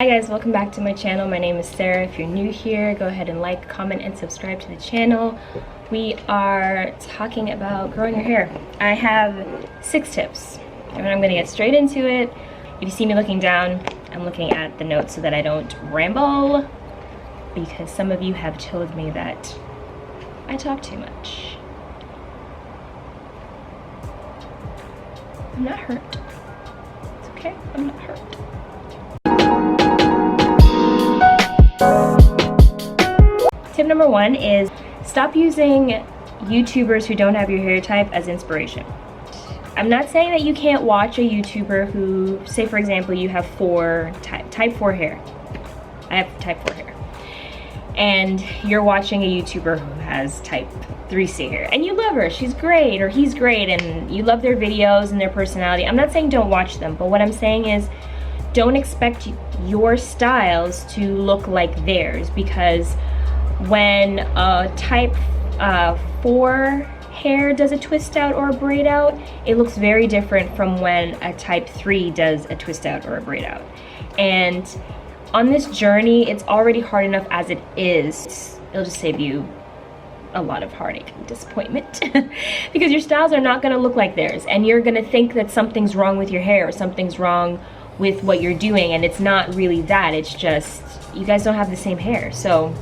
Hi guys, welcome back to my channel. My name is Sarah. If you're new here, go ahead and like, comment, and subscribe to the channel. We are talking about growing your hair. I have 6 tips, and I'm gonna get straight into it. If you see me looking down, I'm looking at the notes so that I don't ramble, because some of you have told me that I talk too much. I'm not hurt. It's okay, I'm not hurt. Tip number 1 is stop using YouTubers who don't have your hair type as inspiration. I'm not saying that you can't watch a YouTuber who, say for example, you have type 4 hair. I have type 4 hair. And you're watching a YouTuber who has type 3C hair. And you love her, she's great, or he's great, and you love their videos and their personality. I'm not saying don't watch them, but what I'm saying is don't expect your styles to look like theirs, because when a type 4 hair does a twist out or a braid out, it looks very different from when a type 3 does a twist out or a braid out. And on this journey, it's already hard enough as it is. It'll just save you a lot of heartache and disappointment because your styles are not going to look like theirs, and you're going to think that something's wrong with your hair or something's wrong with what you're doing, and it's not really that. It's just you guys don't have the same hair. So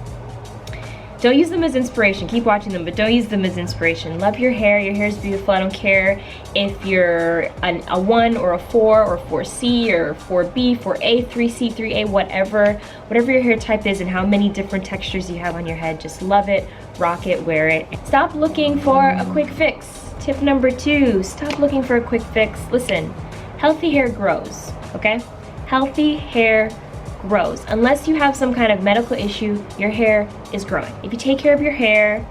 don't use them as inspiration. Keep watching them, but don't use them as inspiration. Love your hair. Your hair is beautiful. I don't care if you're a 1 or a 4 or 4C or 4B, 4A, 3C, 3A, whatever your hair type is and how many different textures you have on your head. Just love it, rock it, wear it. Stop looking for a quick fix. Tip number 2, stop looking for a quick fix. Listen, healthy hair grows, okay? Healthy hair grows. Unless you have some kind of medical issue, your hair is growing. If you take care of your hair,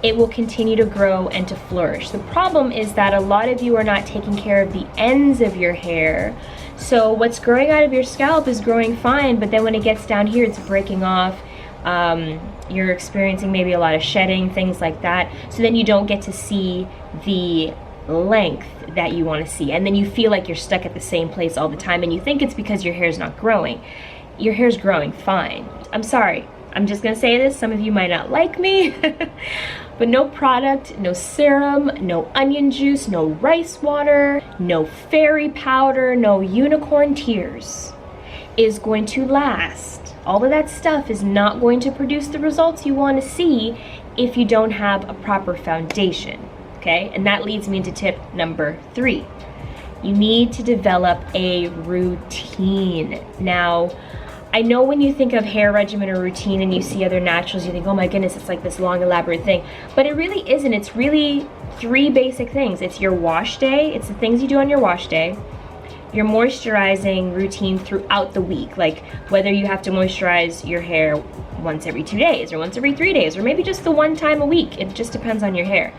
it will continue to grow and to flourish. The problem is that a lot of you are not taking care of the ends of your hair. So what's growing out of your scalp is growing fine, but then when it gets down here, it's breaking off. You're experiencing maybe a lot of shedding, things like that. So then you don't get to see the length that you want to see, and then you feel like you're stuck at the same place all the time, and you think it's because your hair is not growing. Your hair's growing fine. I'm sorry, I'm just gonna say this, some of you might not like me, but no product, no serum, no onion juice, no rice water, no fairy powder, no unicorn tears is going to last. All of that stuff is not going to produce the results you want to see if you don't have a proper foundation, okay? And that leads me into tip number 3. You need to develop a routine. Now, I know when you think of hair regimen or routine and you see other naturals, you think, oh my goodness, it's like this long elaborate thing. But it really isn't. It's really 3 basic things. It's your wash day. It's the things you do on your wash day. Your moisturizing routine throughout the week, like whether you have to moisturize your hair once every 2 days or once every 3 days, or maybe just the 1 time a week. It just depends on your hair.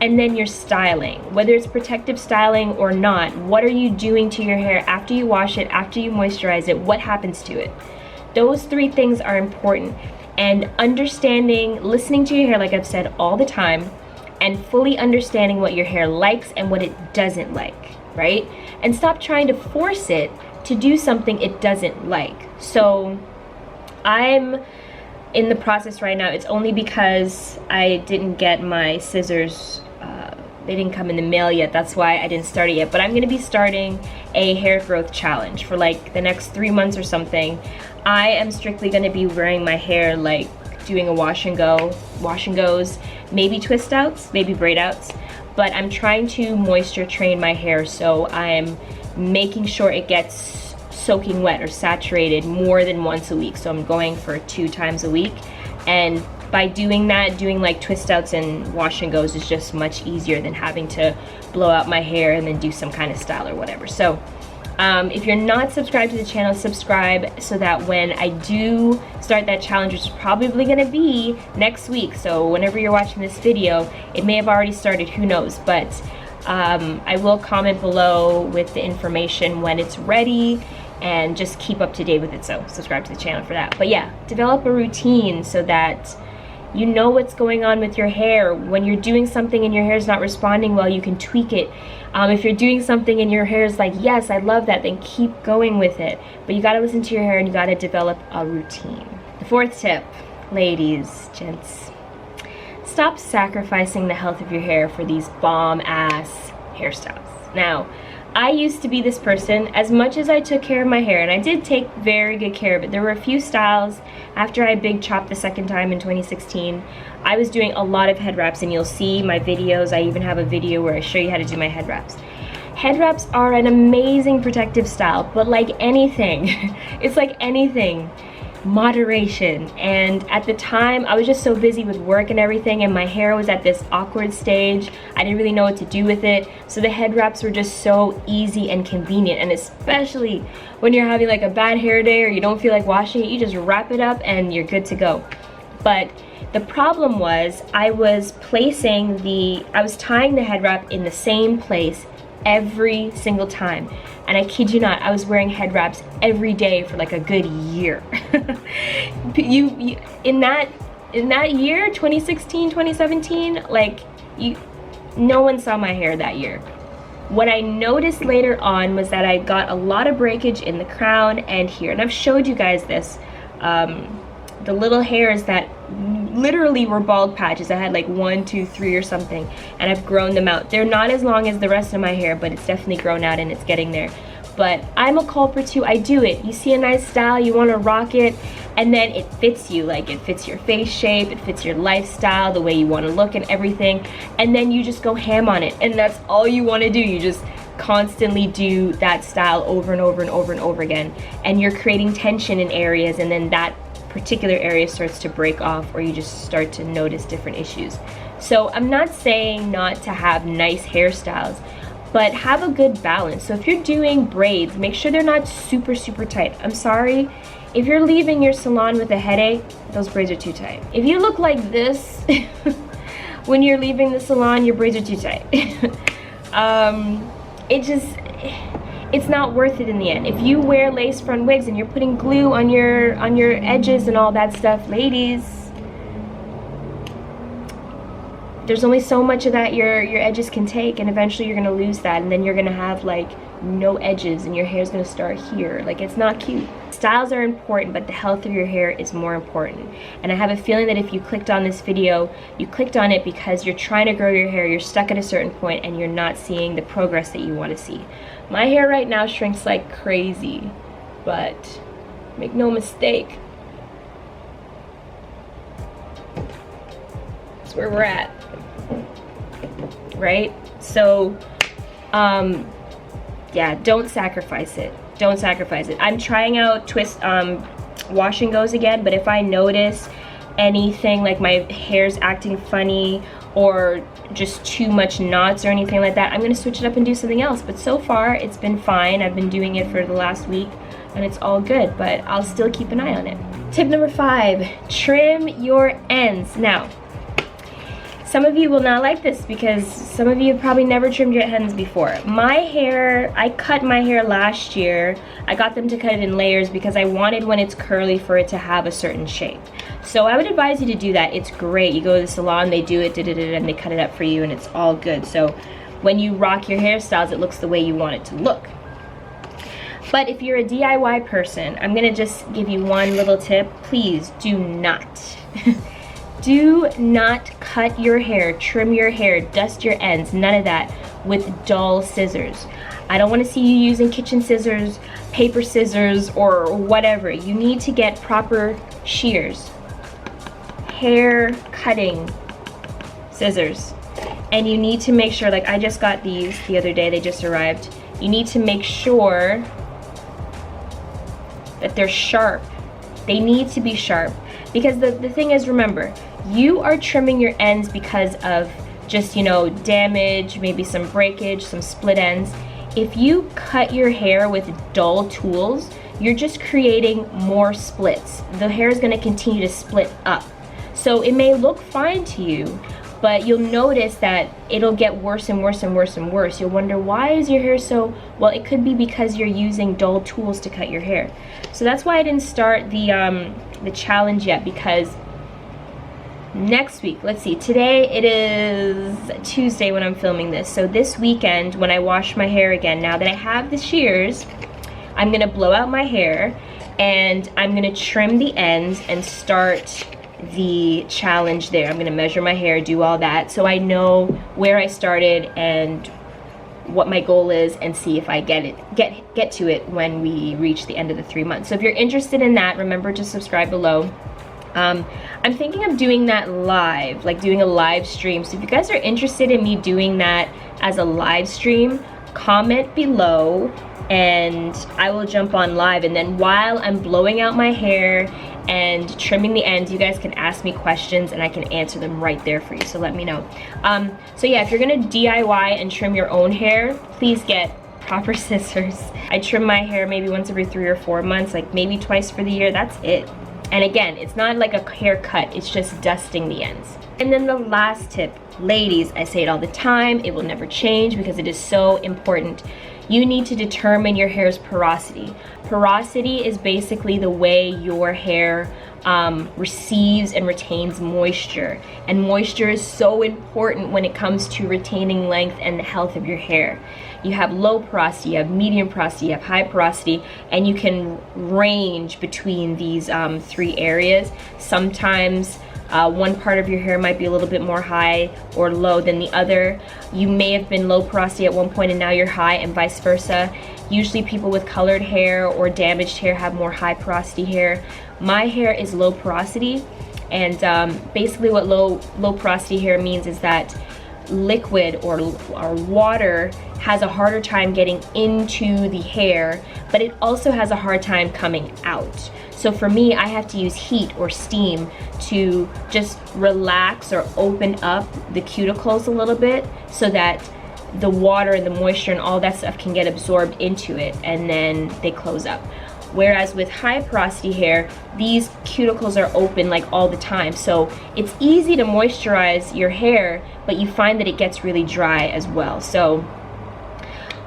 And then your styling, whether it's protective styling or not. What are you doing to your hair after you wash it, after you moisturize it? What happens to it? Those 3 things are important. And understanding, listening to your hair, like I've said all the time, and fully understanding what your hair likes and what it doesn't like, right? And stop trying to force it to do something it doesn't like. So I'm in the process right now. It's only because I didn't get my scissors. They didn't come in the mail yet. That's why I didn't start it yet. But I'm gonna be starting a hair growth challenge for like the next 3 months or something. I am strictly gonna be wearing my hair like doing a wash and goes, maybe twist outs, maybe braid outs. But I'm trying to moisture train my hair, so I'm making sure it gets soaking wet or saturated more than once a week. So I'm going for 2 times a week, and by doing that, doing like twist outs and wash and goes is just much easier than having to blow out my hair and then do some kind of style or whatever. So if you're not subscribed to the channel, subscribe so that when I do start that challenge, which is probably gonna be next week, so whenever you're watching this video, it may have already started, who knows, but I will comment below with the information when it's ready, and just keep up to date with it, so subscribe to the channel for that. But yeah, develop a routine so that You know what's going on with your hair. When you're doing something and your hair is not responding well, you can tweak it. If you're doing something and your hair is like, yes, I love that, then keep going with it. But you gotta listen to your hair and you gotta develop a routine. The fourth tip, ladies, gents, stop sacrificing the health of your hair for these bomb-ass hairstyles. Now, I used to be this person. As much as I took care of my hair, and I did take very good care of it, there were a few styles after I big chopped the second time in 2016. I was doing a lot of head wraps, and you'll see my videos. I even have a video where I show you how to do my head wraps. Head wraps are an amazing protective style, but like anything, it's like anything, moderation. And at the time I was just so busy with work and everything, and my hair was at this awkward stage. I didn't really know what to do with it, so the head wraps were just so easy and convenient. And especially when you're having like a bad hair day or you don't feel like washing it, you just wrap it up and you're good to go. But the problem was I was tying the head wrap in the same place every single time. And I kid you not, I was wearing head wraps every day for like a good year. In that year, 2016, 2017, like no one saw my hair that year. What I noticed later on was that I got a lot of breakage in the crown and here. And I've showed you guys this. The little hairs that literally were bald patches. I had like 1, 2, 3 or something, and I've grown them out. They're not as long as the rest of my hair, but it's definitely grown out and it's getting there. But I'm a culprit too. I do it. You see a nice style, you want to rock it, and then it fits you. Like, it fits your face shape, it fits your lifestyle, the way you want to look and everything, and then you just go ham on it, and that's all you want to do. You just constantly do that style over and over and over and over again, and you're creating tension in areas, and then that particular area starts to break off, or you just start to notice different issues. So I'm not saying not to have nice hairstyles, but have a good balance. So if you're doing braids, make sure they're not super tight. I'm sorry, if you're leaving your salon with a headache, those braids are too tight. If you look like this when you're leaving the salon, your braids are too tight. It's not worth it in the end. If you wear lace front wigs and you're putting glue on your edges and all that stuff, ladies, there's only so much of that your edges can take, and eventually you're gonna lose that, and then you're gonna have like no edges and your hair's gonna start here. Like, it's not cute. Styles are important, but the health of your hair is more important. And I have a feeling that if you clicked on this video, you clicked on it because you're trying to grow your hair, you're stuck at a certain point, and you're not seeing the progress that you want to see. My hair right now shrinks like crazy, but make no mistake, that's where we're at, right? So yeah, don't sacrifice it. Don't sacrifice it. I'm trying out wash and goes again, but if I notice anything like my hair's acting funny or just too much knots or anything like that, I'm gonna switch it up and do something else. But so far it's been fine. I've been doing it for the last week and it's all good, but I'll still keep an eye on it. Tip number 5, trim your ends. Now, some of you will not like this because some of you have probably never trimmed your ends before. My hair, I cut my hair last year. I got them to cut it in layers because I wanted, when it's curly, for it to have a certain shape. So I would advise you to do that. It's great. You go to the salon, they do it, and they cut it up for you, and it's all good. So when you rock your hairstyles, it looks the way you want it to look. But if you're a DIY person, I'm gonna just give you one little tip. Please do not. Do not cut your hair, trim your hair, dust your ends, none of that with dull scissors. I don't want to see you using kitchen scissors, paper scissors, or whatever. You need to get proper shears, hair cutting scissors. And you need to make sure, like I just got these the other day, they just arrived. You need to make sure that they're sharp. They need to be sharp. Because the thing is, remember, you are trimming your ends because of just, you know, damage, maybe some breakage, some split ends. If you cut your hair with dull tools, you're just creating more splits. The hair is going to continue to split up. So it may look fine to you, but you'll notice that it'll get worse and worse and worse and worse. You'll wonder, why is your hair so, well, it could be because you're using dull tools to cut your hair. So that's why I didn't start the challenge yet, because next week, let's see, today it is Tuesday when I'm filming this. So this weekend when I wash my hair again, now that I have the shears, I'm gonna blow out my hair and I'm gonna trim the ends and start the challenge there. I'm gonna measure my hair, do all that, so I know where I started and what my goal is, and see if I get to it when we reach the end of the 3 months. So if you're interested in that, remember to subscribe below. I'm thinking of doing that live, like doing a live stream. So if you guys are interested in me doing that as a live stream, comment below and I will jump on live, and then while I'm blowing out my hair and trimming the ends, you guys can ask me questions and I can answer them right there for you, so let me know. So yeah, if you're gonna DIY and trim your own hair, please get proper scissors. I trim my hair maybe once every 3 or 4 months, like maybe twice for the year, that's it. And again, it's not like a haircut, it's just dusting the ends. And then the last tip, ladies, I say it all the time, it will never change because it is so important. You need to determine your hair's porosity. Porosity is basically the way your hair receives and retains moisture. And moisture is so important when it comes to retaining length and the health of your hair. You have low porosity, you have medium porosity, you have high porosity, and you can range between these 3 areas. Sometimes one part of your hair might be a little bit more high or low than the other. You may have been low porosity at one point and now you're high, and vice versa. Usually people with colored hair or damaged hair have more high porosity hair. My hair is low porosity, and basically what low porosity hair means is that liquid or water has a harder time getting into the hair, but it also has a hard time coming out. So for me, I have to use heat or steam to just relax or open up the cuticles a little bit so that the water and the moisture and all that stuff can get absorbed into it, and then they close up. Whereas with high porosity hair, these cuticles are open like all the time. So it's easy to moisturize your hair, but you find that it gets really dry as well. So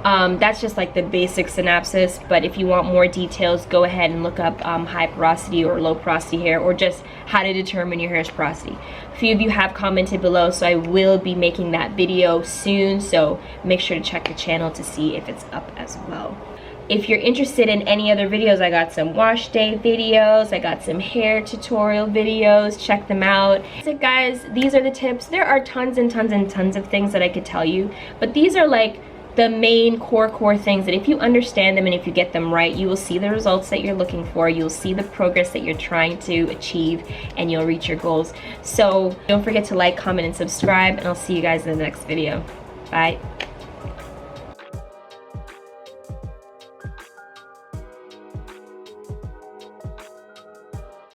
that's just like the basic synopsis, but if you want more details, go ahead and look up high porosity or low porosity hair, or just how to determine your hair's porosity. A few of you have commented below, so I will be making that video soon, so make sure to check the channel to see if it's up as well. If you're interested in any other videos, I got some wash day videos, I got some hair tutorial videos, check them out. So guys, these are the tips. There are tons and tons and tons of things that I could tell you, but these are like the main core things that if you understand them and if you get them right, you will see the results that you're looking for, you'll see the progress that you're trying to achieve, and you'll reach your goals. So don't forget to like, comment, and subscribe, and I'll see you guys in the next video. Bye.